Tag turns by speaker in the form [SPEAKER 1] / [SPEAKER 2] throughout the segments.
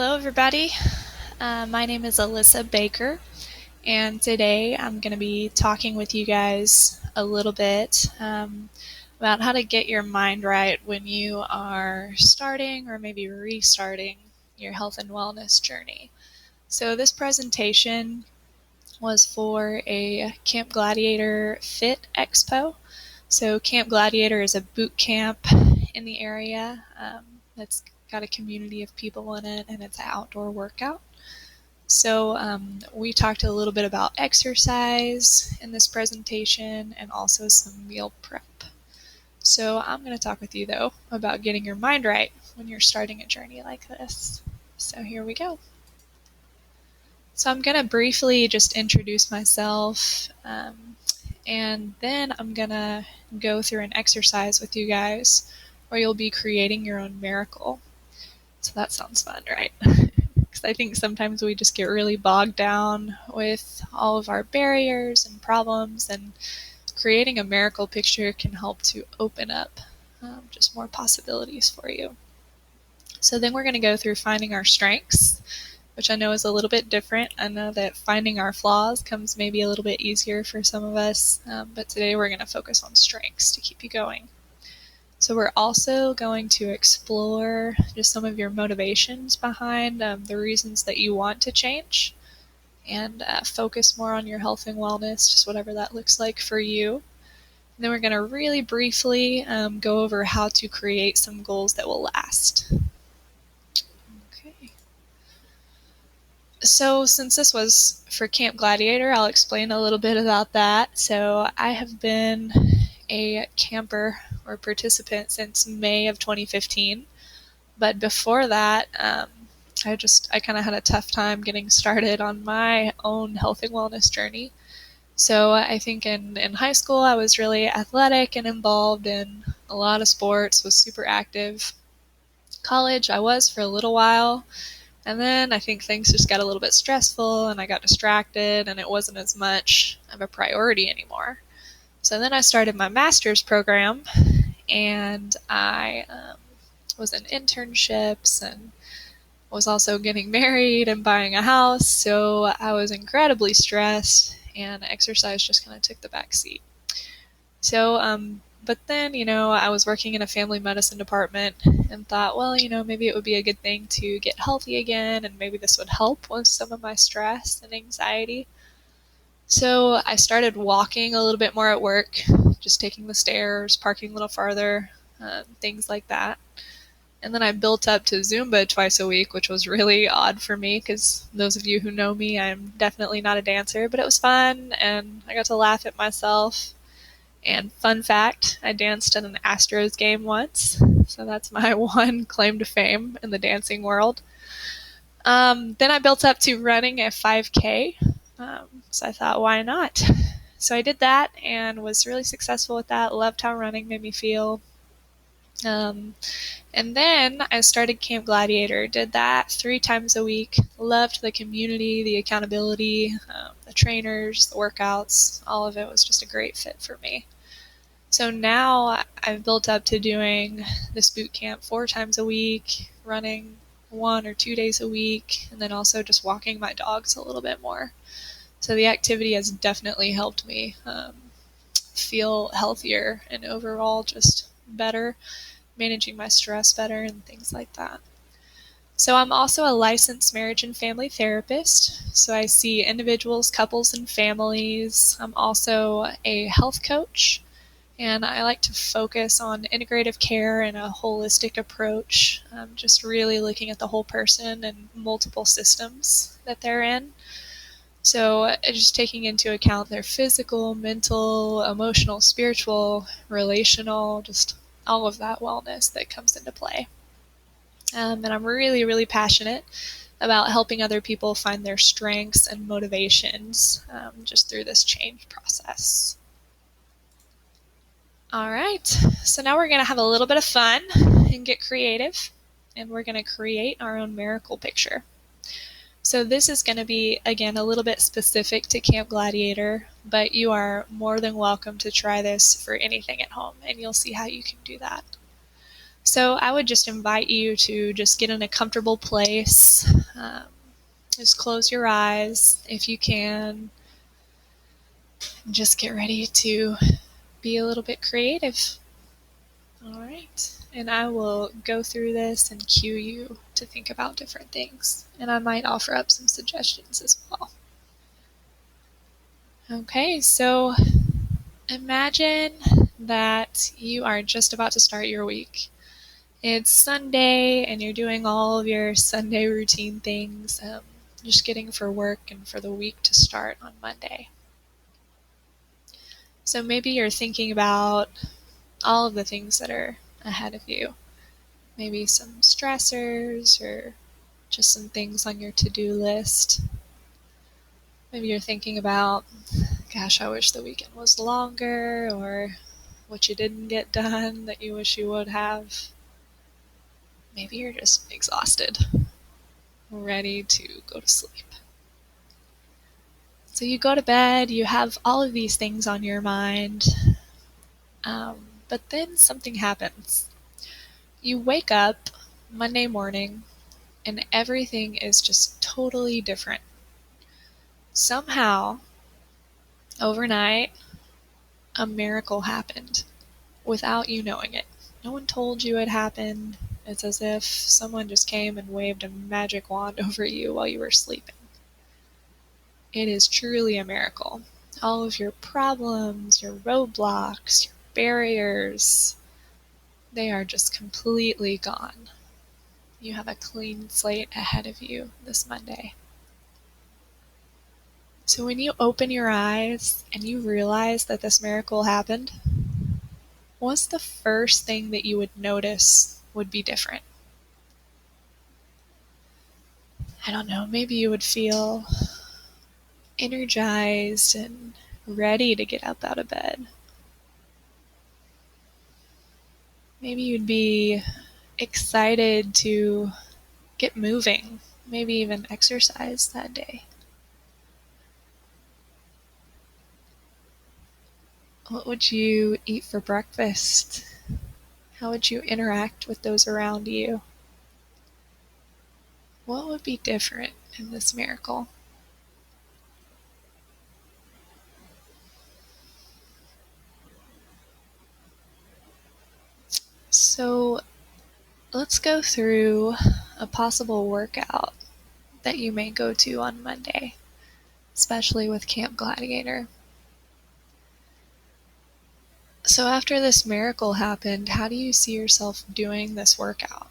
[SPEAKER 1] Hello, everybody. My name is Alyssa Baker, and today I'm going to be talking with you guys a little bit about how to get your mind right when you are starting or maybe restarting your health and wellness journey. So, this presentation was for a Camp Gladiator Fit Expo. So, Camp Gladiator is a boot camp in the area that's got a community of people in it, and it's an outdoor workout. So we talked a little bit about exercise in this presentation and also some meal prep. So I'm going to talk with you, though, about getting your mind right when you're starting a journey like this. So here we go. So I'm going to briefly just introduce myself, and then I'm going to go through an exercise with you guys where you'll be creating your own miracle. So that sounds fun, right? Because I think sometimes we just get really bogged down with all of our barriers and problems, and creating a miracle picture can help to open up just more possibilities for you. So then we're going to go through finding our strengths, which I know is a little bit different. I know that finding our flaws comes maybe a little bit easier for some of us, but today we're going to focus on strengths to keep you going. So we're also going to explore just some of your motivations behind the reasons that you want to change, and focus more on your health and wellness, just whatever that looks like for you. And then we're going to really briefly go over how to create some goals that will last. Okay. So since this was for Camp Gladiator, I'll explain a little bit about that. So I have been a camper or participant since May of 2015. But before that, I kind of had a tough time getting started on my own health and wellness journey. So I think in high school, I was really athletic and involved in a lot of sports, was super active. College, I was for a little while. And then I think things just got a little bit stressful and I got distracted and it wasn't as much of a priority anymore. So then I started my master's program, and I was in internships and was also getting married and buying a house. So I was incredibly stressed, and exercise just kind of took the back seat. So, but then, I was working in a family medicine department and thought, well, maybe it would be a good thing to get healthy again, and maybe this would help with some of my stress and anxiety. So I started walking a little bit more at work, just taking the stairs, parking a little farther, things like that. And then I built up to Zumba twice a week, which was really odd for me because those of you who know me, I'm definitely not a dancer, but it was fun and I got to laugh at myself. And fun fact, I danced at an Astros game once, so that's my one claim to fame in the dancing world. Then I built up to running a 5K, so I thought, why not? So I did that and was really successful with that, loved how running made me feel. And then I started Camp Gladiator, did that 3 times a week, loved the community, the accountability, the trainers, the workouts, all of it was just a great fit for me. So now I've built up to doing this boot camp 4 times a week, running 1 or 2 days a week, and then also just walking my dogs a little bit more. So the activity has definitely helped me feel healthier and overall just better, managing my stress better and things like that. So I'm also a licensed marriage and family therapist. So I see individuals, couples, and families. I'm also a health coach, and I like to focus on integrative care and a holistic approach, just really looking at the whole person and multiple systems that they're in. So just taking into account their physical, mental, emotional, spiritual, relational, just all of that wellness that comes into play. And I'm really, really passionate about helping other people find their strengths and motivations just through this change process. All right, so now we're going to have a little bit of fun and get creative, and we're going to create our own miracle picture. So this is going to be, again, a little bit specific to Camp Gladiator, but you are more than welcome to try this for anything at home, and you'll see how you can do that. So I would just invite you to just get in a comfortable place. Just close your eyes if you can. And just get ready to be a little bit creative. All right. And I will go through this and cue you to think about different things. And I might offer up some suggestions as well. Okay, so imagine that you are just about to start your week. It's Sunday and you're doing all of your Sunday routine things, just getting for work and for the week to start on Monday. So maybe you're thinking about all of the things that are ahead of you. Maybe some stressors or just some things on your to-do list. Maybe you're thinking about, gosh, I wish the weekend was longer, or what you didn't get done that you wish you would have. Maybe you're just exhausted, ready to go to sleep. So you go to bed, you have all of these things on your mind, but then something happens. You wake up Monday morning and everything is just totally different. Somehow, overnight, a miracle happened without you knowing it. No one told you it happened. It's as if someone just came and waved a magic wand over you while you were sleeping. It is truly a miracle. All of your problems, your roadblocks, your barriers, they are just completely gone. You have a clean slate ahead of you this Monday. So when you open your eyes and you realize that this miracle happened, what's the first thing that you would notice would be different? I don't know, maybe you would feel energized and ready to get up out of bed. Maybe you'd be excited to get moving, maybe even exercise that day. What would you eat for breakfast? How would you interact with those around you? What would be different in this miracle? So let's go through a possible workout that you may go to on Monday, especially with Camp Gladiator. So after this miracle happened, how do you see yourself doing this workout?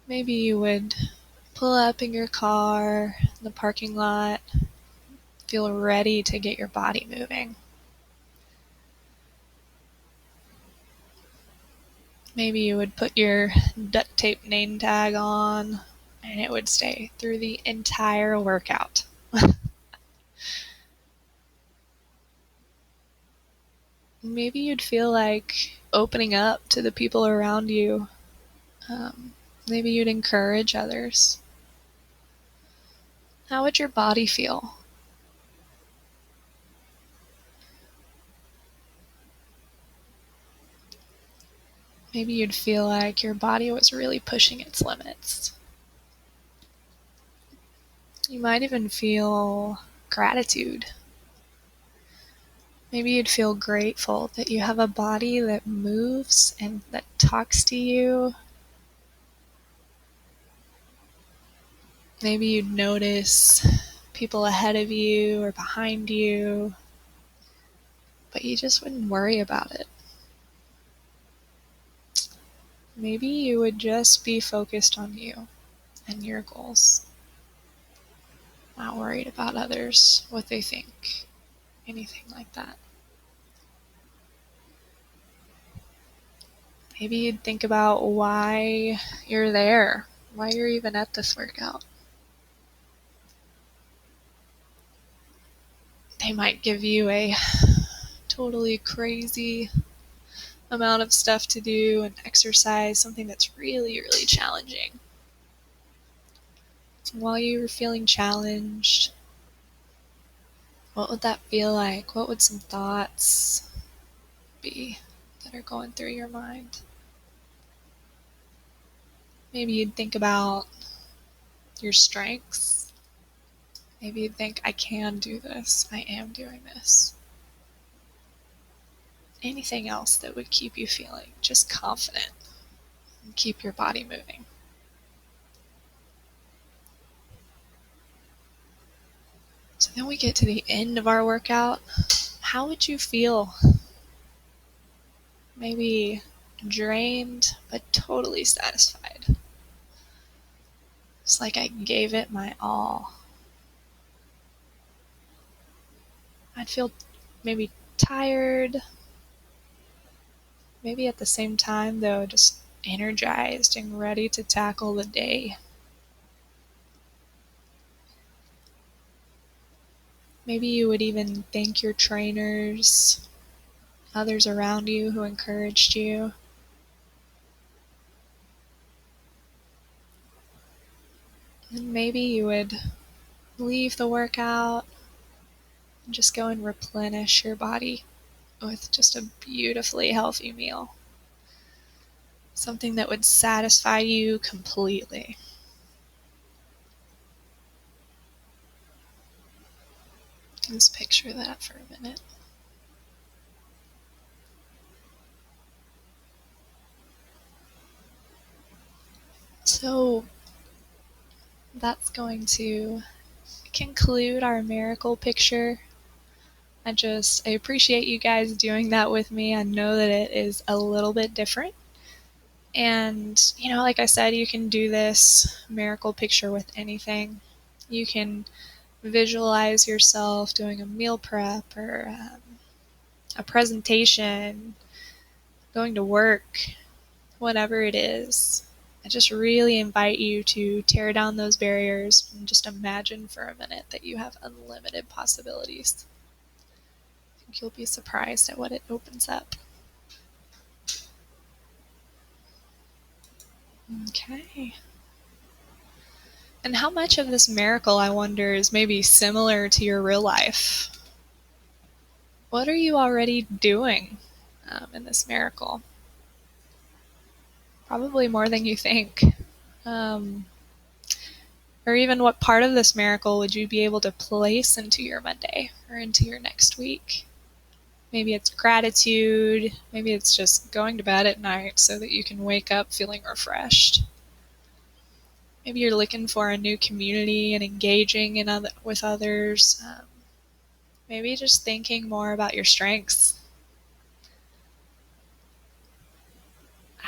[SPEAKER 1] Maybe you would pull up in your car in the parking lot, feel ready to get your body moving. Maybe you would put your duct tape name tag on and it would stay through the entire workout. Maybe you'd feel like opening up to the people around you. Maybe you'd encourage others. How would your body feel? Maybe you'd feel like your body was really pushing its limits. You might even feel gratitude. Maybe you'd feel grateful that you have a body that moves and that talks to you. Maybe you'd notice people ahead of you or behind you, but you just wouldn't worry about it. Maybe you would just be focused on you and your goals, not worried about others, what they think, anything like that. Maybe you'd think about why you're there, why you're even at this workout. They might give you a totally crazy amount of stuff to do and exercise, something that's really, really challenging. While you're feeling challenged, what would that feel like? What would some thoughts be that are going through your mind? Maybe you'd think about your strengths. Maybe you'd think, I can do this. I am doing this. Anything else that would keep you feeling just confident and keep your body moving. So then we get to the end of our workout. How would you feel? Maybe drained, but totally satisfied. It's like I gave it my all. I'd feel maybe tired, maybe at the same time though, just energized and ready to tackle the day. Maybe you would even thank your trainers, others around you who encouraged you. And maybe you would leave the workout and just go and replenish your body with just a beautifully healthy meal. Something that would satisfy you completely. Just picture that for a minute. So that's going to conclude our miracle picture. I appreciate you guys doing that with me. I know that it is a little bit different. And, like I said, you can do this miracle picture with anything. You can visualize yourself doing a meal prep or a presentation, going to work, whatever it is. I just really invite you to tear down those barriers and just imagine for a minute that you have unlimited possibilities. I think you'll be surprised at what it opens up. Okay. And how much of this miracle, I wonder, is maybe similar to your real life? What are you already doing in this miracle? Probably more than you think. Or even what part of this miracle would you be able to place into your Monday or into your next week? Maybe it's gratitude. Maybe it's just going to bed at night so that you can wake up feeling refreshed. Maybe you're looking for a new community and engaging with others. Maybe just thinking more about your strengths.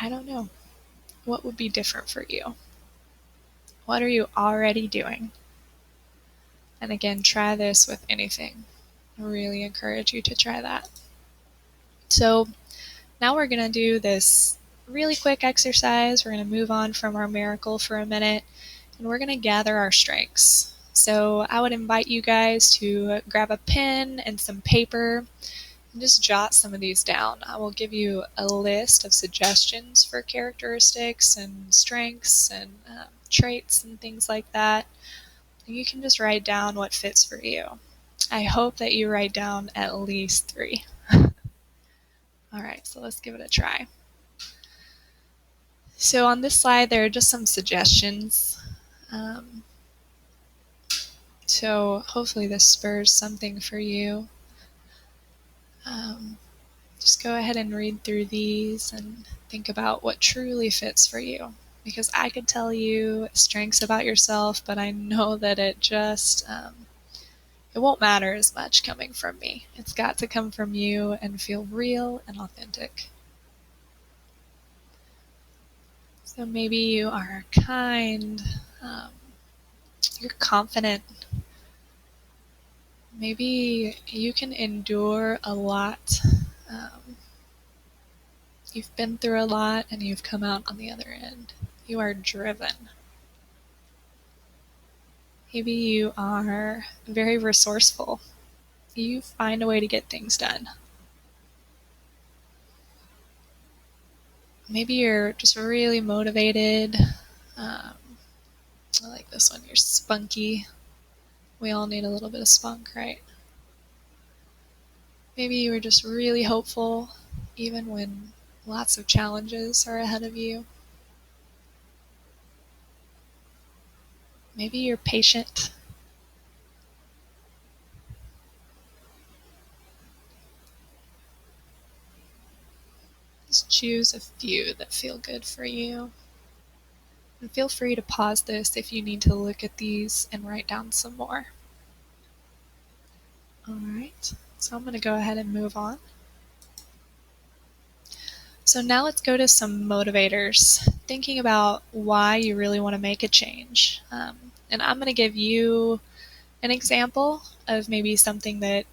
[SPEAKER 1] I don't know. What would be different for you? What are you already doing? And again, try this with anything. I really encourage you to try that. So now we're going to do this really quick exercise. We're going to move on from our miracle for a minute, and we're going to gather our strengths. So I would invite you guys to grab a pen and some paper and just jot some of these down. I will give you a list of suggestions for characteristics and strengths and traits and things like that. And you can just write down what fits for you. I hope that you write down at least 3. All right, so let's give it a try. So on this slide, there are just some suggestions. So hopefully this spurs something for you. Just go ahead and read through these and think about what truly fits for you. Because I could tell you strengths about yourself, but I know that it just, it won't matter as much coming from me. It's got to come from you and feel real and authentic. So maybe you are kind, you're confident. Maybe you can endure a lot. You've been through a lot and you've come out on the other end. You are driven. Maybe you are very resourceful. You find a way to get things done. Maybe you're just really motivated. I like this one. You're spunky. We all need a little bit of spunk, right? Maybe you were just really hopeful. even when lots of challenges are ahead of you. Maybe you're patient. Just choose a few that feel good for you. And feel free to pause this if you need to look at these and write down some more. Alright, so I'm going to go ahead and move on. So now let's go to some motivators, thinking about why you really want to make a change. And I'm going to give you an example of maybe something that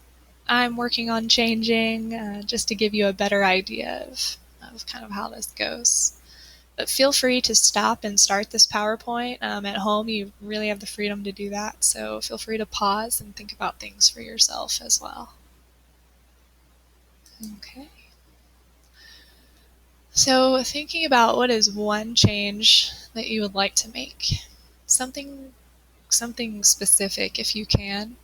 [SPEAKER 1] I'm working on changing, just to give you a better idea of kind of how this goes. But feel free to stop and start this PowerPoint. At home, you really have the freedom to do that, so feel free to pause and think about things for yourself as well. Okay. So thinking about what is one change that you would like to make. Something specific if you can.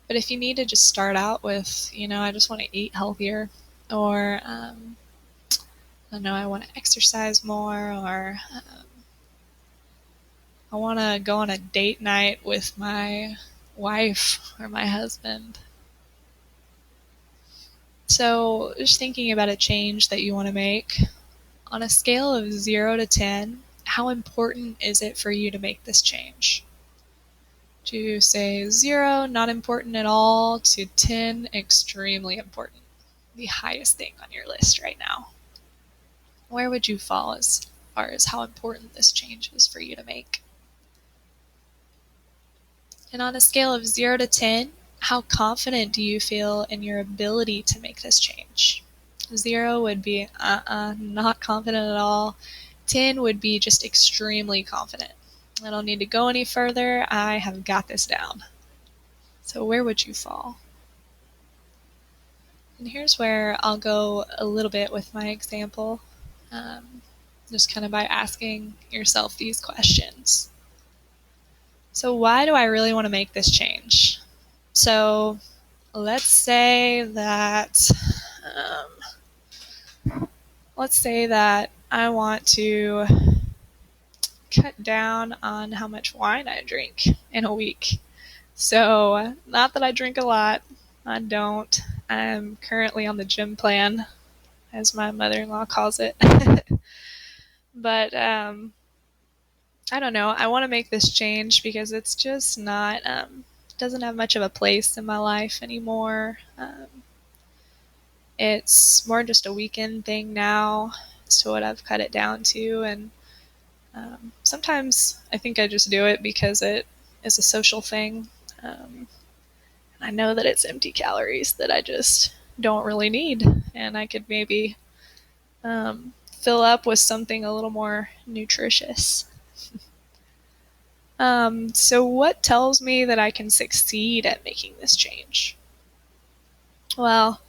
[SPEAKER 1] But if you need to just start out with, I just want to eat healthier, or I don't know, I want to exercise more, or I want to go on a date night with my wife or my husband. So just thinking about a change that you want to make. On a scale of 0 to 10, how important is it for you to make this change? To say 0, not important at all, to 10, extremely important. The highest thing on your list right now. Where would you fall as far as how important this change is for you to make? And on a scale of 0 to 10, how confident do you feel in your ability to make this change? 0 would be not confident at all. 10 would be just extremely confident. I don't need to go any further. I have got this down. So where would you fall? And here's where I'll go a little bit with my example, just kind of by asking yourself these questions. So why do I really want to make this change? So let's say that I want to cut down on how much wine I drink in a week. So not that I drink a lot, I don't. I'm currently on the gym plan, as my mother-in-law calls it. But I don't know. I want to make this change because it's just not, doesn't have much of a place in my life anymore. It's more just a weekend thing now, so what I've cut it down to. And sometimes I think I just do it because it is a social thing. I know that it's empty calories that I just don't really need, and I could maybe fill up with something a little more nutritious. So what tells me that I can succeed at making this change? Well,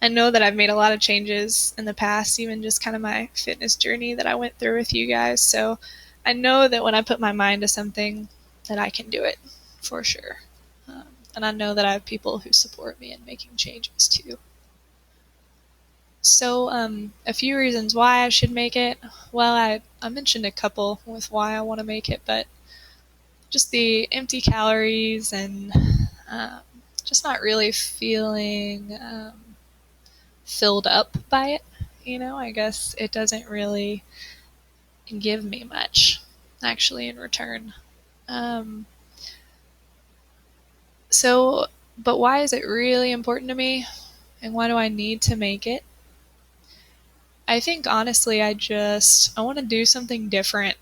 [SPEAKER 1] I know that I've made a lot of changes in the past, even just kind of my fitness journey that I went through with you guys. So I know that when I put my mind to something, that I can do it for sure. And I know that I have people who support me in making changes too. So a few reasons why I should make it. Well, I mentioned a couple with why I want to make it, but just the empty calories and just not really feeling filled up by it. I guess it doesn't really give me much, actually, in return. But why is it really important to me? And why do I need to make it? I think, honestly, I want to do something different.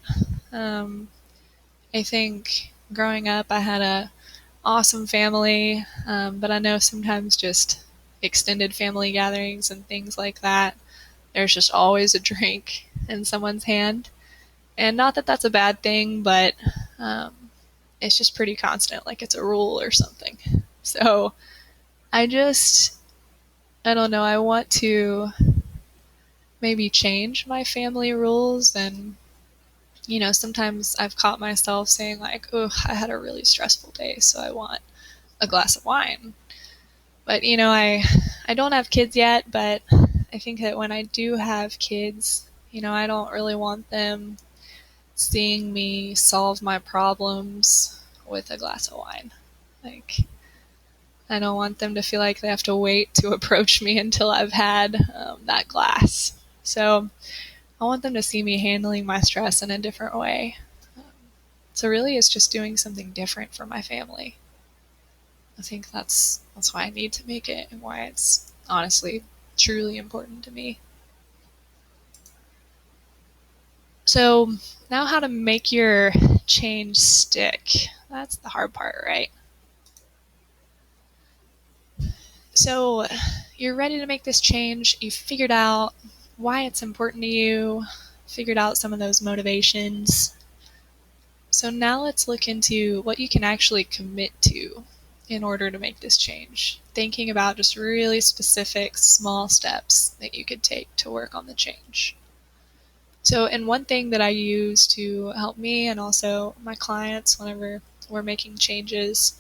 [SPEAKER 1] I think growing up, I had a awesome family, but I know sometimes just extended family gatherings and things like that, there's just always a drink in someone's hand. And not that that's a bad thing, but it's just pretty constant, like it's a rule or something. So I don't know, I want to maybe change my family rules. And sometimes I've caught myself saying like, oh, I had a really stressful day, so I want a glass of wine. But I don't have kids yet, but I think that when I do have kids, I don't really want them seeing me solve my problems with a glass of wine. Like, I don't want them to feel like they have to wait to approach me until I've had that glass. So I want them to see me handling my stress in a different way. So really, it's just doing something different for my family. I think that's why I need to make it, and why it's honestly truly important to me. So now, how to make your change stick. That's the hard part, right? So you're ready to make this change. You've figured out why it's important to you, figured out some of those motivations. So now let's look into what you can actually commit to in order to make this change. Thinking about just really specific small steps that you could take to work on the change. So, and one thing that I use to help me and also my clients whenever we're making changes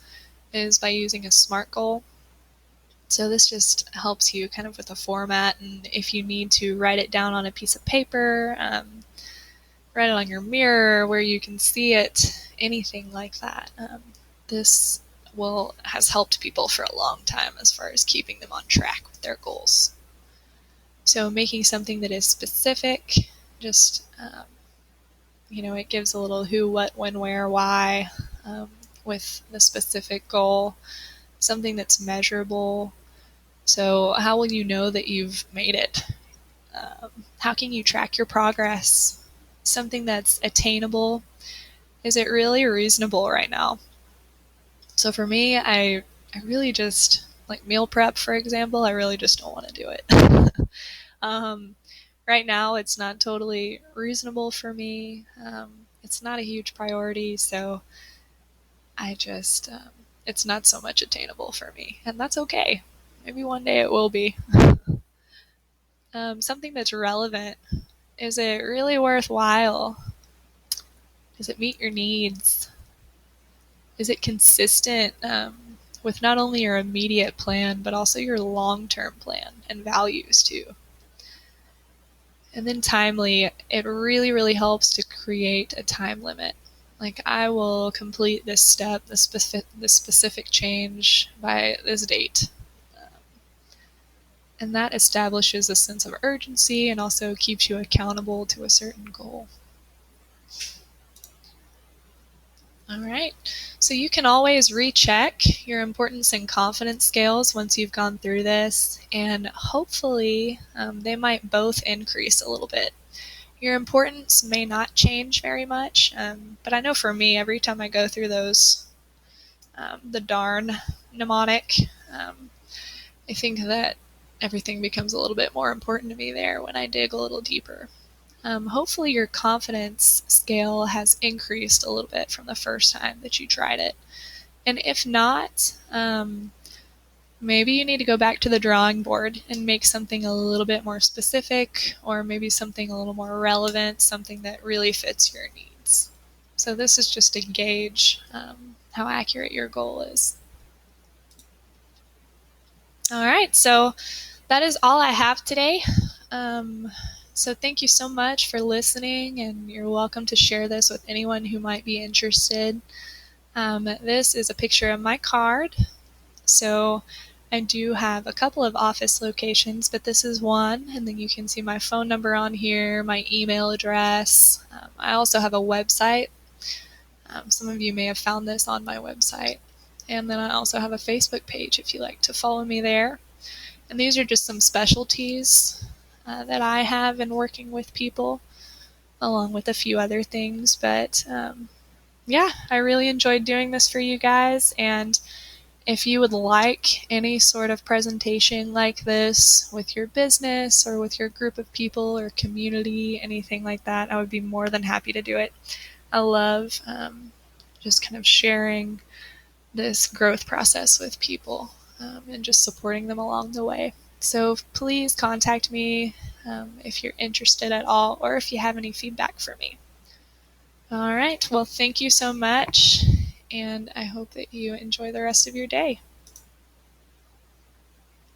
[SPEAKER 1] is by using a SMART goal. So this just helps you kind of with a format, and if you need to write it down on a piece of paper, write it on your mirror where you can see it, anything like that. This has helped people for a long time as far as keeping them on track with their goals. So making something that is specific, just it gives a little who, what, when, where, why with the specific goal. Something that's measurable. So how will you know that you've made it? How can you track your progress? Something that's attainable. Is it really reasonable right now? So for me, I really just, like meal prep, for example, I really just don't want to do it. Right now, it's not totally reasonable for me. It's not a huge priority, so I just, it's not so much attainable for me, and that's okay. Maybe one day it will be. Something that's relevant. Is it really worthwhile? Does it meet your needs? Is it consistent with not only your immediate plan, but also your long-term plan and values too? And then timely, it really, really helps to create a time limit. Like, I will complete this step, this specific change by this date. And that establishes a sense of urgency and also keeps you accountable to a certain goal. All right, so you can always recheck your importance and confidence scales once you've gone through this, and hopefully they might both increase a little bit. Your importance may not change very much, but I know for me, every time I go through those, the darn mnemonic, I think that everything becomes a little bit more important to me there when I dig a little deeper. Hopefully your confidence scale has increased a little bit from the first time that you tried it. And if not, maybe you need to go back to the drawing board and make something a little bit more specific, or maybe something a little more relevant, something that really fits your needs. So this is just to gauge how accurate your goal is. All right, so that is all I have today. So thank you so much for listening, and you're welcome to share this with anyone who might be interested. This is a picture of my card. So I do have a couple of office locations, but this is one, and then you can see my phone number on here, my email address. I also have a website. Some of you may have found this on my website. And then I also have a Facebook page if you like to follow me there. And these are just some specialties that I have in working with people, along with a few other things. But yeah, I really enjoyed doing this for you guys. And if you would like any sort of presentation like this with your business or with your group of people or community, anything like that, I would be more than happy to do it. I love just kind of sharing this growth process with people and just supporting them along the way. So please contact me if you're interested at all, or if you have any feedback for me. All right, well, thank you so much, and I hope that you enjoy the rest of your day.